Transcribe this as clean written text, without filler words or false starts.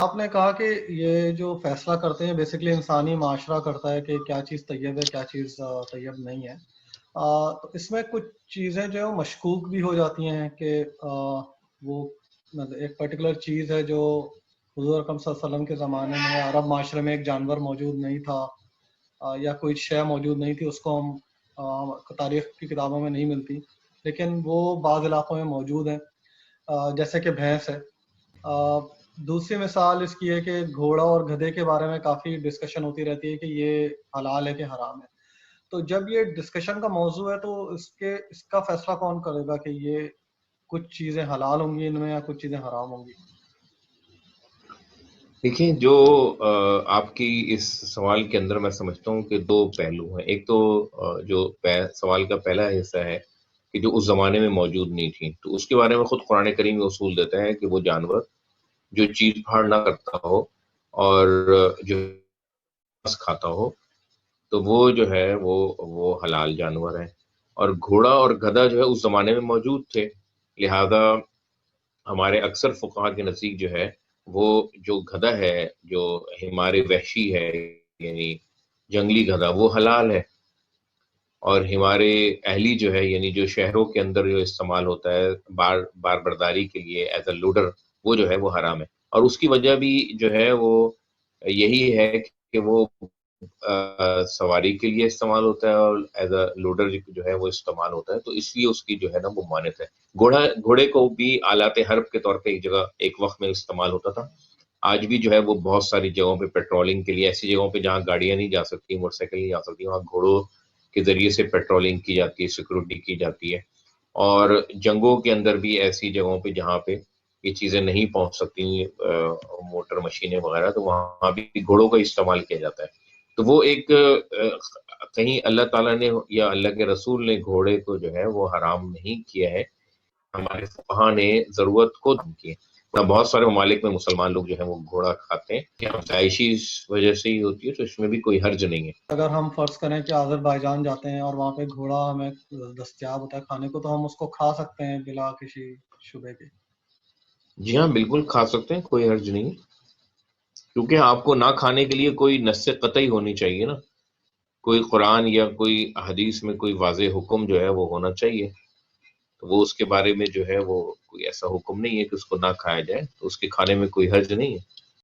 آپ نے کہا کہ یہ جو فیصلہ کرتے ہیں بیسیکلی انسانی معاشرہ کرتا ہے کہ کیا چیز طیب ہے کیا چیز طیب نہیں ہے. تو اس میں کچھ چیزیں جو ہے وہ مشکوک بھی ہو جاتی ہیں کہ وہ مطلب ایک پرٹیکولر چیز ہے جو حضور اکرم صلی اللہ علیہ وسلم کے زمانے میں عرب معاشرے میں ایک جانور موجود نہیں تھا یا کوئی شے موجود نہیں تھی، اس کو ہم تاریخ کی کتابوں میں نہیں ملتی، لیکن وہ بعض علاقوں میں موجود ہیں، جیسے کہ بھینس ہے. دوسری مثال اس کی ہے کہ گھوڑا اور گدھے کے بارے میں کافی ڈسکشن ہوتی رہتی ہے کہ یہ حلال ہے کہ حرام ہے. تو جب یہ ڈسکشن کا موضوع ہے تو اس کا فیصلہ کون کرے گا کہ یہ کچھ چیزیں حلال ہوں گی ان میں یا کچھ چیزیں حرام ہوں گی؟ دیکھیں، جو آپ کی اس سوال کے اندر میں سمجھتا ہوں کہ دو پہلو ہیں. ایک تو جو سوال کا پہلا حصہ ہے کہ جو اس زمانے میں موجود نہیں تھی، تو اس کے بارے میں خود قرآن کریم میں اصول دیتا ہے کہ وہ جانور جو چیز پھاڑ نہ کرتا ہو اور جو کھاتا ہو تو وہ جو ہے وہ حلال جانور ہے. اور گھوڑا اور گدھا جو ہے اس زمانے میں موجود تھے، لہذا ہمارے اکثر فقہا کے نزدیک جو ہے وہ جو گدھا ہے، جو ہمارے وحشی ہے، یعنی جنگلی گدھا، وہ حلال ہے. اور ہمارے اہلی جو ہے، یعنی جو شہروں کے اندر جو استعمال ہوتا ہے بار برداری کے لیے ایز اے لوڈر، وہ جو ہے وہ حرام ہے. اور اس کی وجہ بھی جو ہے وہ یہی ہے کہ وہ سواری کے لیے استعمال ہوتا ہے اور ایز اے لوڈر جو ہے وہ استعمال ہوتا ہے، تو اس لیے اس کی جو ہے نا وہ مانت ہے. گھوڑے کو بھی آلات حرب کے طور پہ ایک جگہ ایک وقت میں استعمال ہوتا تھا. آج بھی جو ہے وہ بہت ساری جگہوں پہ پیٹرولنگ کے لیے، ایسی جگہوں پہ جہاں گاڑیاں نہیں جا سکتی، موٹر سائیکل نہیں جا سکتی، وہاں گھوڑوں کے ذریعے سے پیٹرولنگ کی جاتی ہے، سیکورٹی کی جاتی ہے. اور جنگوں کے اندر بھی ایسی جگہوں پہ جہاں پہ یہ چیزیں نہیں پہنچ سکتی، موٹر مشینیں وغیرہ، تو وہاں بھی گھوڑوں کا استعمال کیا جاتا ہے. تو وہ ایک کہیں اللہ تعالیٰ نے یا اللہ کے رسول نے گھوڑے کو جو ہے وہ حرام نہیں کیا ہے، ہمارے فقہا نے ضرورت کو دم کی ہے. بہت سارے ممالک میں مسلمان لوگ جو ہیں وہ گھوڑا کھاتے ہیں، کہ عائشی اس وجہ سے ہی ہوتی ہے، تو اس میں بھی کوئی حرج نہیں ہے. اگر ہم فرض کریں کہ آذربائیجان جاتے ہیں اور وہاں پہ گھوڑا ہمیں دستیاب ہوتا ہے کھانے کو، تو ہم اس کو کھا سکتے ہیں بلا کسی شبے کے؟ جی ہاں، بالکل کھا سکتے ہیں، کوئی حرج نہیں، کیونکہ آپ کو نہ کھانے کے لیے کوئی نص قطعی ہونی چاہیے نا، کوئی قرآن یا کوئی حدیث میں کوئی واضح حکم جو ہے وہ ہونا چاہیے. تو وہ اس کے بارے میں جو ہے وہ کوئی ایسا حکم نہیں ہے کہ اس کو نہ کھایا جائے، تو اس کے کھانے میں کوئی حرج نہیں ہے.